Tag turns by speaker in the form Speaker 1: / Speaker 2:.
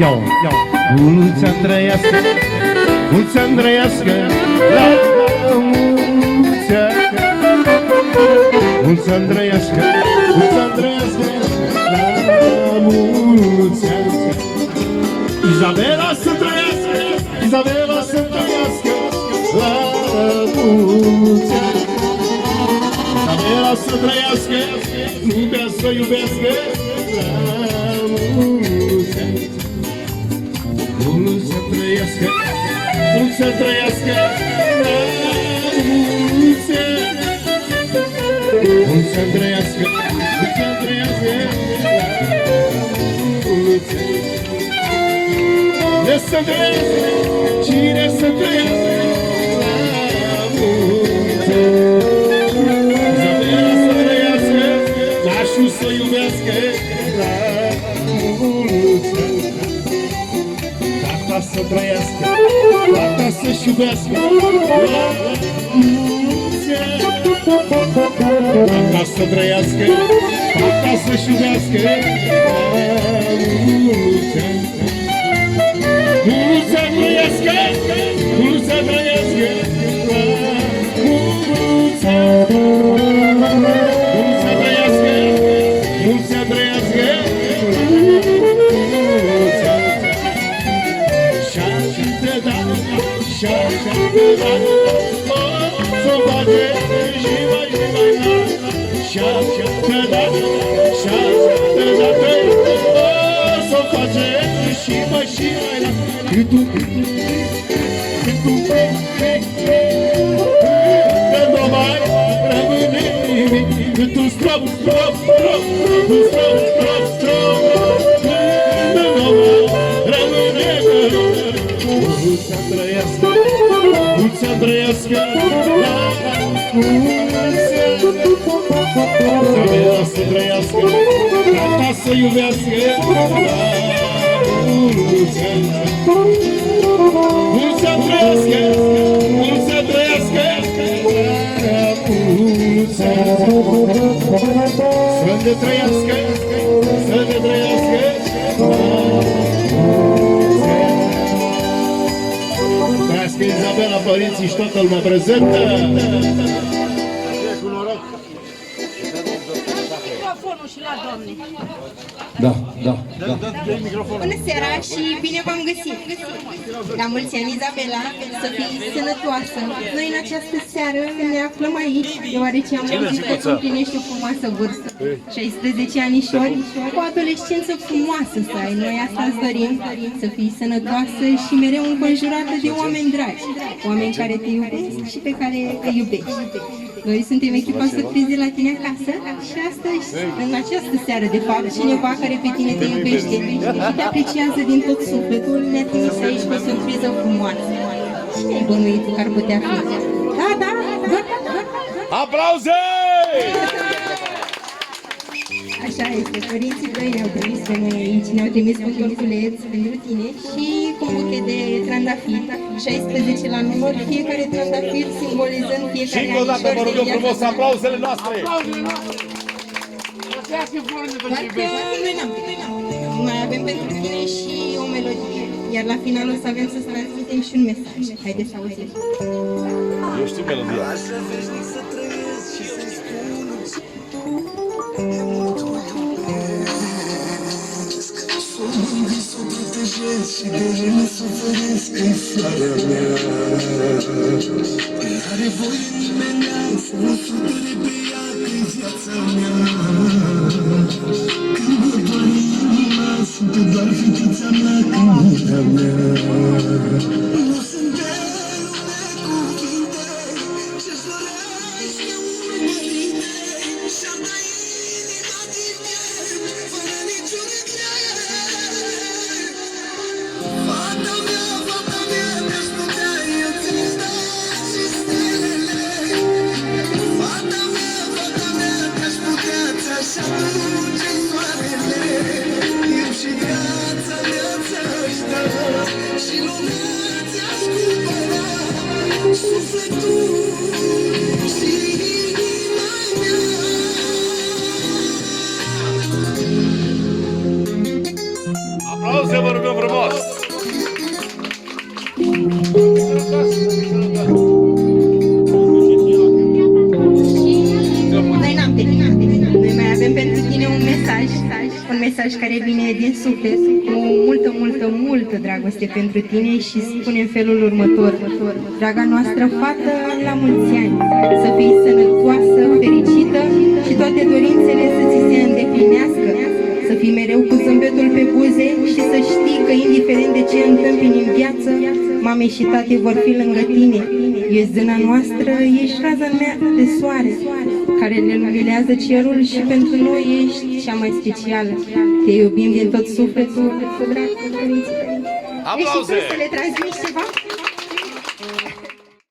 Speaker 1: Ia-o, mulți ani trăiască, mulți ani trăiască, la mulți ani. Mulți ani trăiască, mulți ani trăiască, la mulți ani. Izabela să trăiască, Izabela să trăiască, la mulți ani. Izabela să trăiască, iubea să iubească, la mulți ani. Mulți să trăiască, mulți să trăiască, la mulți ani. Mulți să trăiască, mulți să trăiască, la mulți ani. Cine să trăiască, cine să trăiască, la mulți ani. Izabela să trăiască, nașul să iubească, la mulți ani. Tata să trăiască, tata să-și iubească, la mulți ani. Tata să trăiască, tata să-și iubească, la mulți ani. Mulți să trăiască, mulți să trăiască, la mulți ani. Mulți să trăiască, mulți să trăiască, la mulți ani. Și-așa te da, și-așa te da, să bage și mai mare. Și-așa te da, și-așa te da, să face și mai mare. Când nu mai rămâne nimic, când tu strop, când nu mai rămâne nimic. Mulți să trăiască, mulți să trăiască, la mulți ani. Izabela să trăiască, tata să iubească, la mulți ani. Mulți să trăiască, mulți să trăiască, la mulți ani. Să ne trăiască, să ne trăiască, la mulți ani. Trăiască Izabela, părinții și toată lumea prezentă.
Speaker 2: Microfonul și la doamne.
Speaker 1: Da.
Speaker 3: Bună seara și bine v-am găsit! La mulți ani, Izabela, să fii sănătoasă! Noi în această seară ne aflăm aici, deoarece am auzit că tu împlinești o frumoasă vârstă. 16 anișori, o adolescență frumoasă să ai. Noi asta îți dorim, să fii sănătoasă și mereu înconjurată de oameni dragi, oameni care te iubesc și pe care îi iubești. Noi suntem echipa surpriză la tine acasă și astăzi, în această seară, de fapt, cineva care pe tine te iubește și te apreciază din tot sufletul ne-a trimis aici cu o surpriză frumoasă. Cine ai bănuit că ar putea fi? Da,
Speaker 1: Aplauze!
Speaker 3: Așa este, părinții tăi ne-au trimis pe noi aici, ne-au trimis un torculeț pentru tine și cu un buchet de trandafiri, 16 la număr, fiecare trandafir simbolizând fiecare
Speaker 1: Și încă o dată vă rog eu frumos aplauzele noastre!
Speaker 3: Doar că noi n-am mai avem pentru tine și o melodie, iar la final o să avem să transmitem și un mesaj. Haideți să auzim.
Speaker 1: Eu știu melodia.
Speaker 4: Așa veșnic să trăiesc și să-i spun să o protejez și de ele să feresc în floarea mea. N-are voie nimenea să nu supere pe ea că-i viața mea. Când mă doare inima, simte doar fetița mea când a mea. Nu sunt de lume cuvinte ce-și dorește umenite și-ar da inima din piept fără niciun regret. Fata mea, mi-aș putea eu ți-mi da și stelele. Fata mea, mi-aș putea ți-aș aduce soarele.
Speaker 1: Aplauze, vă rugăm frumos!
Speaker 3: Noi n-am terminat. Noi mai avem pentru tine un mesaj care vine din suflet, cu multă dragoste pentru tine și spune în felul următor. Draga noastră fată, la mulți ani, să fii sănătoasă, fericită și toate dorințele să ți se îndeplinească, să fii mereu cu zâmbetul pe buze și să știi că indiferent de ce întâmpini în viață, mame și tate vor fi lângă tine. Ești zâna noastră, ești raza mea de soare, care ne luminează cerul și pentru noi ești cea mai specială. Te iubim din tot sufletul, cu drag, cu părinții tăi. Deci și tu să le transmiți ceva?